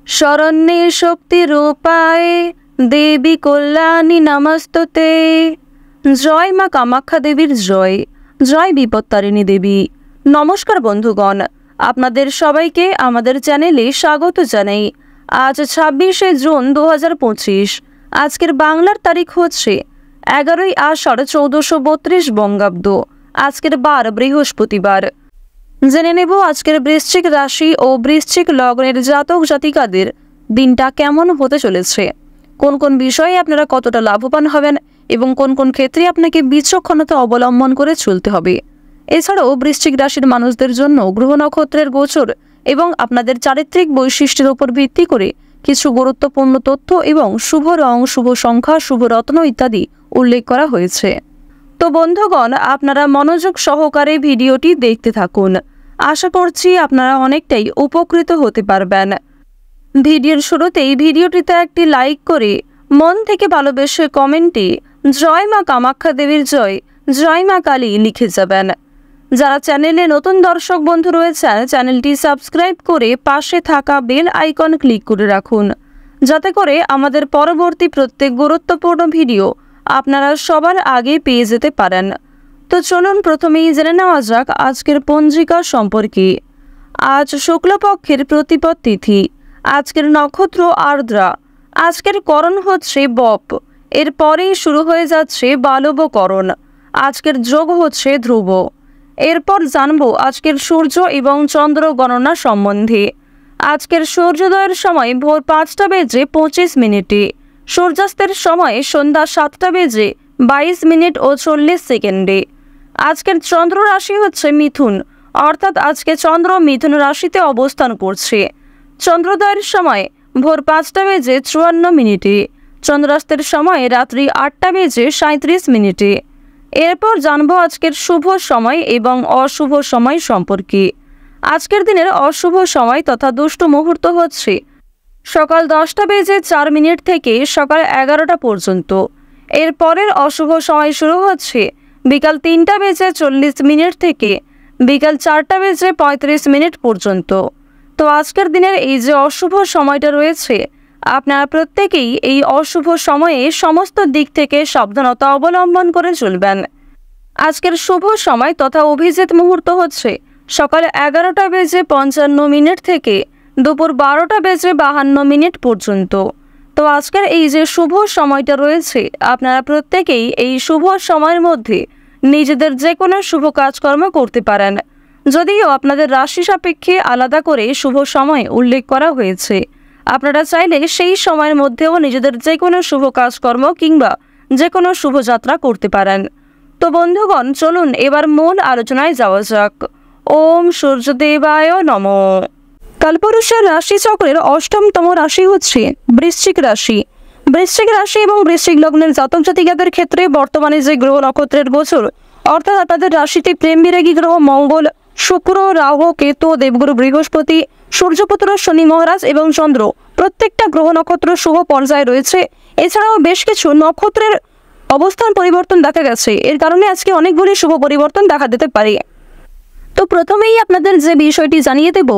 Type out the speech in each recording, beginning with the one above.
শরণ্যে শক্তিরূপায় দেবী কল্যাণী নমস্তুতে। জয় মা কামাখ্যা দেবীর জয়, জয় বিপত্তারিণী দেবী। নমস্কার বন্ধুগণ, আপনাদের সবাইকে আমাদের চ্যানেলে স্বাগত জানাই। আজ 26শে জুন 2025। আজকের বাংলার তারিখ হচ্ছে 11ই আষাঢ় 1432 বঙ্গাব্দ। আজকের বার বৃহস্পতিবার। জেনে নেব আজকের বৃশ্চিক রাশি ও বৃশ্চিক লগ্নের জাতক জাতিকাদের দিনটা কেমন হতে চলেছে, কোন কোন বিষয়ে আপনারা কতটা লাভবান হবেন এবং কোন কোন ক্ষেত্রে আপনাকে বিচক্ষণতা অবলম্বন করে চলতে হবে। এছাড়াও বৃশ্চিক রাশির মানুষদের জন্য গ্রহ নক্ষত্রের গোচর এবং আপনাদের চারিত্রিক বৈশিষ্ট্যের উপর ভিত্তি করে কিছু গুরুত্বপূর্ণ তথ্য এবং শুভ রং, শুভ সংখ্যা, শুভ রত্ন ইত্যাদি উল্লেখ করা হয়েছে। তো বন্ধুগণ, আপনারা মনোযোগ সহকারে ভিডিওটি দেখতে থাকুন। আশা করছি আপনারা অনেকটাই উপকৃত হতে পারবেন। ভিডিওর শুরুতেই ভিডিওটিতে একটি লাইক করে মন থেকে ভালোবেসে কমেন্টে জয় মা কামাখ্যা দেবীর জয়, জয় মা কালী লিখে যাবেন। যারা চ্যানেলে নতুন দর্শক বন্ধু রয়েছেন, চ্যানেলটি সাবস্ক্রাইব করে পাশে থাকা বেল আইকন ক্লিক করে রাখুন, যাতে করে আমাদের পরবর্তী প্রত্যেক গুরুত্বপূর্ণ ভিডিও আপনারা সবার আগে পেয়ে যেতে পারেন। তো চলুন প্রথমেই জেনে নেওয়া যাক আজকের পঞ্জিকা সম্পর্কে। আজ শুক্লপক্ষের প্রতিপদ তিথি। আজকের নক্ষত্র আর্দ্রা। আজকের করণ হচ্ছে বপ। এরপরেই শুরু হয়ে যাচ্ছে বালবকরণ। আজকের যোগ হচ্ছে ধ্রুব। এরপর জানবো আজকের সূর্য এবং চন্দ্র গণনা সম্বন্ধে। আজকের সূর্যোদয়ের সময় ভোর 5টা বেজে 25 মিনিটে, সূর্যাস্তের সময় সন্ধ্যা 7টা বেজে 22 মিনিট ও 40 সেকেন্ডে। আজকের চন্দ্র রাশি হচ্ছে মিথুন, অর্থাৎ আজকে চন্দ্র মিথুন রাশিতে অবস্থান করছে। চন্দ্রোদয়ের সময় ভোর 5টা বেজে 54 মিনিটে, চন্দ্রাস্তের সময় রাত্রি 8টা বেজে 37 মিনিটে। এরপর জানবো আজকের শুভ সময় এবং অশুভ সময় সম্পর্কে। আজকের দিনের অশুভ সময় তথা দুষ্ট মুহূর্ত হচ্ছে সকাল 10টা বেজে 4 মিনিট থেকে সকাল 11টা পর্যন্ত। এরপরের অশুভ সময় শুরু হচ্ছে বিকাল 3টা বেজে 40 মিনিট থেকে বিকাল 4টা বেজে 35 মিনিট পর্যন্ত। তো আজকের দিনের এই যে অশুভ সময়টা রয়েছে, আপনারা প্রত্যেকেই এই অশুভ সময়ে সমস্ত দিক থেকে সাবধানতা অবলম্বন করে চলবেন। আজকের শুভ সময় তথা অভিজিৎ মুহূর্ত হচ্ছে সকাল 11টা বেজে 55 মিনিট থেকে দুপুর 12টা বেজে 52 মিনিট পর্যন্ত। তো আজকের এই যে শুভ সময়টা রয়েছে, আপনারা প্রত্যেকেই এই শুভ সময়ের মধ্যে নিজেদের যে কোনো শুভ কাজকর্ম করতে পারেন, যদিও আপনাদের রাশি সাপেক্ষে আলাদা করে শুভ সময় উল্লেখ করা হয়েছে। আপনারা চাইলে সেই সময়ের মধ্যেও নিজেদের যে কোনো শুভ কাজকর্ম কিংবা যে কোনো শুভযাত্রা করতে পারেন। তো বন্ধুগণ, চলুন এবার মূল আলোচনায় যাওয়া যাক। ওম সূর্যদেবায় নমঃ। কালপুরুষের রাশিচক্রের অষ্টমতম রাশি হচ্ছে বৃশ্চিক রাশি। বৃশ্চিক রাশি এবং বৃশ্চিক লগ্নের জাতক জাতিকাদের ক্ষেত্রে বর্তমানে যে গ্রহ নক্ষত্রের গোচর, অর্থাৎ আপনাদের রাশিতে প্রেম বিরাগী গ্রহ মঙ্গল, শুক্র, রাহু, কেতু, দেবগুরু বৃহস্পতি, সূর্যপুত্র শনি মহারাজ এবং চন্দ্র, প্রত্যেকটা গ্রহ নক্ষত্র শুভ পর্যায়ে রয়েছে। এছাড়াও বেশ কিছু নক্ষত্রের অবস্থান পরিবর্তন দেখা গেছে। এর কারণে আজকে অনেকগুলি শুভ পরিবর্তন দেখা দিতে পারে। তো প্রথমেই আপনাদের যে বিষয়টি জানিয়ে দেব,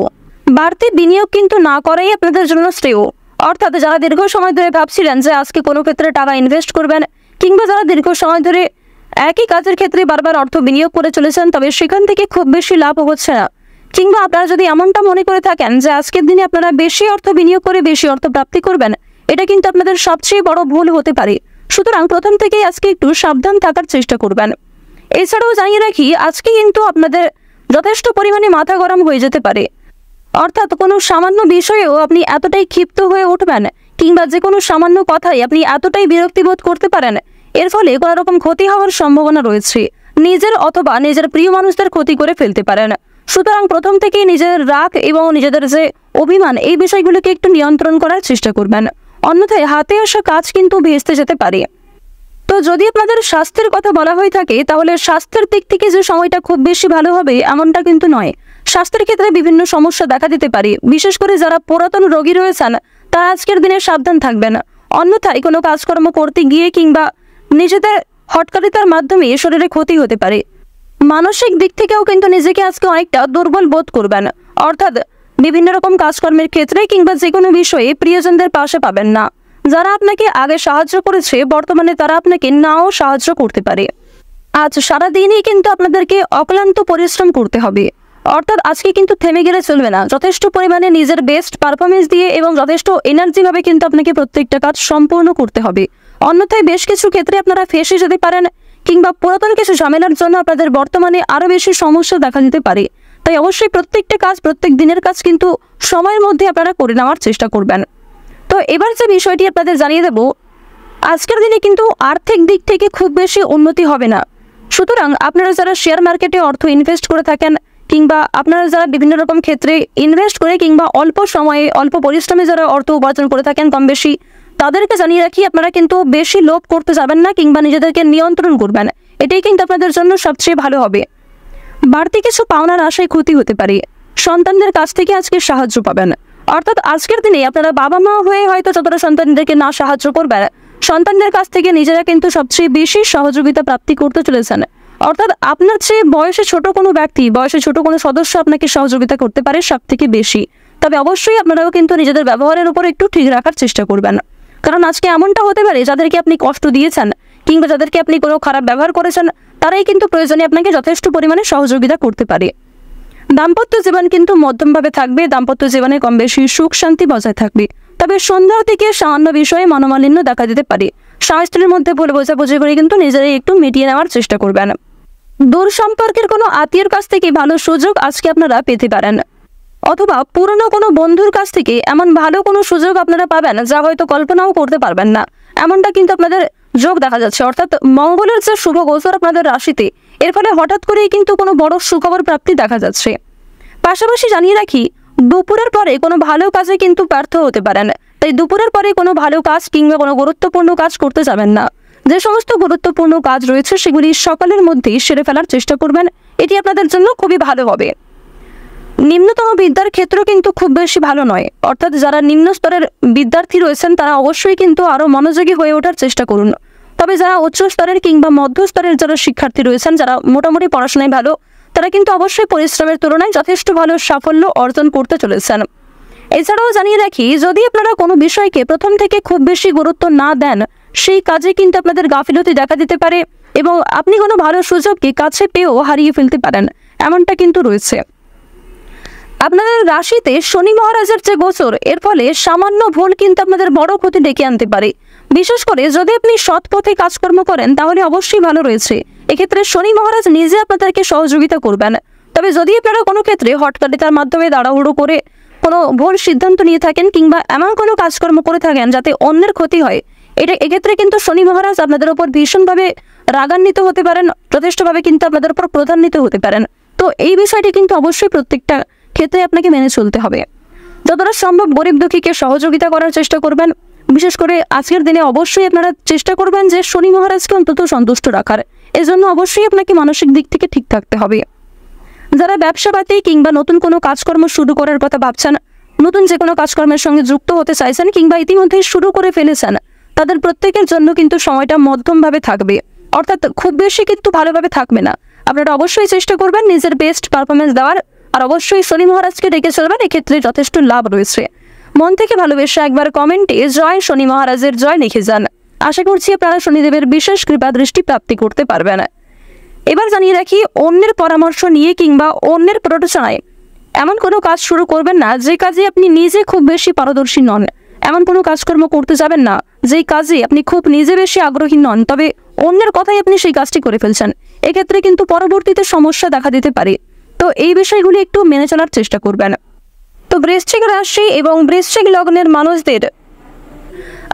বাড়তি বিনিয়োগ কিন্তু না করাই আপনাদের জন্য শ্রেয়। অর্থাৎ যারা দীর্ঘ সময় ধরে ভাবছিলেন যে আজকে কোনো ক্ষেত্রে টাকা ইনভেস্ট করবেন, কিংবা যারা দীর্ঘ সময় ধরে একই কাজের ক্ষেত্রে বারবার অর্থ বিনিয়োগ করে চলেছেন, তবে সেখান থেকে খুব বেশি লাভ হচ্ছে না, কিংবা আপনারা যদি এমনটা মনে করে থাকেন যে আজকের দিনে আপনারা বেশি অর্থ বিনিয়োগ করে বেশি অর্থ প্রাপ্তি করবেন, এটা কিন্তু আপনাদের সবচেয়ে বড় ভুল হতে পারে। সুতরাং প্রথম থেকেই আজকে একটু সাবধান থাকার চেষ্টা করবেন। এছাড়াও জানিয়ে রাখি, আজকে কিন্তু আপনাদের যথেষ্ট পরিমাণে মাথা গরম হয়ে যেতে পারে। অর্থাৎ কোনো সামান্য বিষয়েও আপনি এতটাই ক্ষিপ্ত হয়ে উঠবেন, কিংবা যে কোনো সামান্য কথাই আপনি এতটাই বিরক্তিবোধ করতে পারেন, এর ফলে কোনো রকম ক্ষতি হওয়ার সম্ভাবনা রয়েছে। নিজের অথবা নিজের প্রিয় মানুষদের ক্ষতি করে ফেলতে পারেন। সুতরাং প্রথম থেকেই নিজের রাগ এবং নিজেদের যে অভিমান, এই বিষয়গুলোকে একটু নিয়ন্ত্রণ করার চেষ্টা করবেন, অন্যথায় হাতে আসা কাজ কিন্তু ভেস্তে যেতে পারে। তো যদি আপনাদের স্বাস্থ্যের কথা বলা হয়ে থাকে, তাহলে স্বাস্থ্যের দিক থেকে যে সময়টা খুব বেশি ভালো হবে এমনটা কিন্তু নয়। স্বাস্থ্যের ক্ষেত্রে বিভিন্ন সমস্যা দেখা দিতে পারে। বিশেষ করে যারা পুরাতন রোগী রয়েছেন, তারা আজকের দিনে সাবধান থাকবেন, অন্যথায় কোনো কাজকর্ম করতে গিয়ে কিংবা নিজেদের হটকারিতার মাধ্যমে শরীরে ক্ষতি হতে পারে। মানসিক দিক থেকেও কিন্তু নিজেকে আজকে অনেকটা দুর্বল বোধ করবেন। অর্থাৎ বিভিন্ন রকম কাজকর্মের ক্ষেত্রে কিংবা যে কোনো বিষয়ে প্রিয়জনদের পাশে পাবেন না। যারা আপনাকে আগে সাহায্য করেছে বর্তমানে তারা আপনাকে নাও সাহায্য করতে পারে। আজ সারাদিনই কিন্তু আপনাদেরকে অক্লান্ত পরিশ্রম করতে হবে, অর্থাৎ আজকে কিন্তু থেমে গেলে চলবে না। যথেষ্ট পরিমাণে নিজের বেস্ট পারফরমেন্স দিয়ে এবং যথেষ্ট এনার্জিভাবে কিন্তু আপনাকে প্রত্যেকটা কাজ সম্পূর্ণ করতে হবে। অন্যথায় বেশ কিছু ক্ষেত্রে আপনারা ফেঁসে যেতে পারেন কিংবা পুরাতন কিছু ঝামেলার জন্য আপনাদের বর্তমানে আরও বেশি সমস্যা দেখা দিতে পারে। তাই অবশ্যই প্রত্যেকটা কাজ, প্রত্যেক দিনের কাজ কিন্তু সময়ের মধ্যে আপনারা করে নেওয়ার চেষ্টা করবেন। তো এবার যে বিষয়টি আপনাদের জানিয়ে দেব, আজকের দিনে কিন্তু আর্থিক দিক থেকে খুব বেশি উন্নতি হবে না। সুতরাং আপনারা যারা শেয়ার মার্কেটে অর্থ ইনভেস্ট করে থাকেন কিংবা আপনারা যারা বিভিন্ন রকম ক্ষেত্রে ইনভেস্ট করে কিংবা অল্প সময়ে অল্প পরিশ্রমে যারা অর্থ উপার্জন করে থাকেন কম বেশি, তাদেরকে জানিয়ে রাখি আপনারা কিন্তু বেশি লোভ করতে যাবেন না কিংবা নিজেদেরকে নিয়ন্ত্রণ করবেন। এটাই কিন্তু আপনাদের জন্য সবচেয়ে ভালো হবে। বাড়তি কিছু পাওনার আশায় ক্ষতি হতে পারে। সন্তানদের কাছ থেকে আজকে সাহায্য পাবেন, অর্থাৎ আজকের দিনে আপনারা বাবা মা হয়ে হয়তো যতটা সন্তানদেরকে না সাহায্য করবেন, সন্তানদের কাছ থেকে নিজেরা কিন্তু সবচেয়ে বেশি সহযোগিতা প্রাপ্তি করতে চলেছেন। অর্থাৎ আপনার চেয়ে বয়সে ছোট কোনো ব্যক্তি, বয়সে ছোট কোনো সদস্য আপনাকে সহযোগিতা করতে পারে সব থেকে বেশি। তবে অবশ্যই আপনারাও কিন্তু নিজেদের ব্যবহারের উপর একটু ঠিক রাখার চেষ্টা করবেন, কারণ আজকে এমনটা হতে পারে যাদেরকে আপনি কষ্ট দিয়েছেন কিংবা যাদেরকে আপনি কোনো খারাপ ব্যবহার করেছেন তারাই কিন্তু প্রয়োজনে আপনাকে যথেষ্ট পরিমাণে সহযোগিতা করতে পারে। দাম্পত্য জীবন কিন্তু মধ্যমভাবে থাকবে, দাম্পত্য জীবনে কম বেশি সুখ শান্তি বজায় থাকবে। তবে সন্ধ্যার দিকে সামান্য বিষয়ে মনোমালিন্য দেখা দিতে পারে। স্বামী স্ত্রীর মধ্যে ভুল বোঝাবুঝি করে কিন্তু নিজেরাই একটু মিটিয়ে নেওয়ার চেষ্টা করবেন। দূর সম্পর্কের কোনো আত্মীয়ের কাছ থেকে ভালো সুযোগ আজকে আপনারা পেতে পারেন, অথবা পুরনো কোনো বন্ধুর কাছ থেকে এমন ভালো কোনো সুযোগ আপনারা পাবেন যা হয়তো কল্পনাও করতে পারবেন না, এমনটা কিন্তু আপনাদের যোগ দেখা যাচ্ছে। অর্থাৎ মঙ্গলের যে শুভ গোচর আপনাদের রাশিতে, এর ফলে হঠাৎ করেই কিন্তু কোনো বড় সুখবর প্রাপ্তি দেখা যাচ্ছে। পাশাপাশি জানিয়ে রাখি, দুপুরের পরে কোনো ভালো কাজে কিন্তু ব্যর্থ হতে পারেন। তাই দুপুরের পরে কোনো ভালো কাজ কিংবা কোনো গুরুত্বপূর্ণ কাজ করতে যাবেন না। যে সমস্ত গুরুত্বপূর্ণ কাজ রয়েছে সেগুলি সকালের মধ্যেই সেরে ফেলার চেষ্টা করবেন, এটি আপনাদের জন্য খুবই ভালো হবে। নিম্নতম বিদ্যার ক্ষেত্র কিন্তু খুব বেশি ভালো নয়, অর্থাৎ যারা নিম্ন স্তরের বিদ্যার্থী রয়েছেন তারা অবশ্যই কিন্তু আরও মনোযোগী হয়ে ওঠার চেষ্টা করুন। তবে যারা উচ্চ স্তরের কিংবা মধ্য স্তরের যারা শিক্ষার্থী রয়েছেন, যারা মোটামুটি পড়াশোনায় ভালো, তারা কিন্তু অবশ্যই পরিশ্রমের তুলনায় যথেষ্ট ভালো সাফল্য অর্জন করতে চলেছেন। এছাড়াও জানিয়ে রাখি, যদি আপনারা কোনো বিষয়কে প্রথম থেকে খুব বেশি গুরুত্ব না দেন, সেই কাজে কিন্তু আপনাদের গাফিলতি দেখা দিতে পারে এবং আপনি কোনো ভালো সুযোগকে কাছে পেয়েও হারিয়ে ফেলতে পারেন, এমনটা কিন্তু রয়েছে। আপনাদের রাশিতে শনি মহারাজের যে গোচর, এর ফলে সামান্য ভুল কিন্তু আপনাদের বড় ক্ষতি ডেকে আনতে পারে। বিশেষ করে যদি আপনি সৎ পথে কাজকর্ম করেন তাহলে অবশ্যই ভালো রয়েছে। এক্ষেত্রে শনি মহারাজ নিজে আপনাদেরকে সহযোগিতা করবেন। তবে যদি আপনারা কোনো ক্ষেত্রে হটকারিতার মাধ্যমে তাড়াহুড়ো করে কোনো ভুল সিদ্ধান্ত নিয়ে থাকেন কিংবা এমন কোনো কাজকর্ম করে থাকেন যাতে অন্যের ক্ষতি হয়, এক্ষেত্রে কিন্তু শনি মহারাজ আপনাদের উপর ভীষণভাবে রাগান্বিত হতে পারেন, যথেষ্টভাবে কিন্তু আপনাদের উপর ক্রোধান্বিত হতে পারেন। তো এই বিষয়টি কিন্তু অবশ্যই প্রত্যেকটা ক্ষেত্রে আপনাকে মেনে চলতে হবে। যতটা সম্ভব গরিব দুঃখীকে সহযোগিতা করার চেষ্টা করবেন। বিশেষ করে আজকের দিনে অবশ্যই আপনারা চেষ্টা করবেন যে শনি মহারাজকে অন্তত সন্তুষ্ট রাখার। এজন্য অবশ্যই আপনাকে মানসিক দিক থেকে ঠিক থাকতে হবে। যারা ব্যবসাপাতি কিংবা নতুন কোনো কাজকর্ম শুরু করার কথা ভাবছেন, নতুন যে কোনো কাজকর্মের সঙ্গে যুক্ত হতে চাইছেন কিংবা ইতিমধ্যেই শুরু করে ফেলেছেন, তাদের প্রত্যেকের জন্য কিন্তু সময়টা মধ্যমভাবে থাকবে, অর্থাৎ খুব বেশি কিন্তু ভালোভাবে থাকবে না। আপনারা অবশ্যই চেষ্টা করবেন নিজের বেস্ট পারফরমেন্স দেওয়ার, আর অবশ্যই শনি মহারাজকে ডেকে চলবেন, এক্ষেত্রে যথেষ্ট লাভ রয়েছে। মন থেকে ভালোবেসে একবার কমেন্টে জয় শনি মহারাজের জয় লিখে যান। আশা করছি আপনারা শনিদেবের বিশেষ কৃপা দৃষ্টি প্রাপ্তি করতে পারবেন। এবার জানিয়ে রাখি, অন্যের পরামর্শ নিয়ে কিংবা অন্যের প্ররোচনায় এমন কোনো কাজ শুরু করবেন না যে কাজে আপনি নিজে খুব বেশি পারদর্শী নন। এমন কোনো কাজকর্ম করতে যাবেন না যেই কাজে আপনি খুব নিজে বেশি আগ্রহী নন, তবে অন্যের কথাই আপনি সেই কাজটি করে ফেলছেন। এক্ষেত্রে কিন্তু পরবর্তীতে সমস্যা দেখা দিতে পারে। তো এই বিষয়গুলি একটু মেনে চলার চেষ্টা করবেন। তো বৃশ্চিক রাশি এবং বৃশ্চিক লগ্নের মানুষদের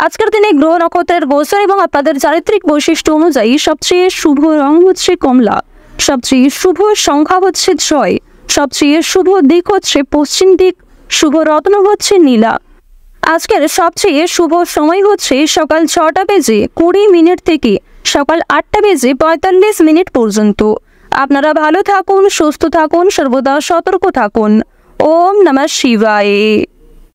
আজকের দিনে গ্রহ নক্ষত্রের গোচর এবং আপনাদের চারিত্রিক বৈশিষ্ট্য অনুযায়ী সবচেয়ে শুভ রং হচ্ছে কমলা, সবচেয়ে শুভ সংখ্যা হচ্ছে 6, সবচেয়ে শুভ দিক হচ্ছে পশ্চিম দিক, শুভ রত্ন হচ্ছে নীলা। আজকের সবচেয়ে শুভ সময় হচ্ছে সকাল 6:20 থেকে সকাল 8:45 পর্যন্ত। আপনারা ভালো থাকুন, সুস্থ থাকুন, সর্বদা সতর্ক থাকুন। ওম নমঃ শিবায়।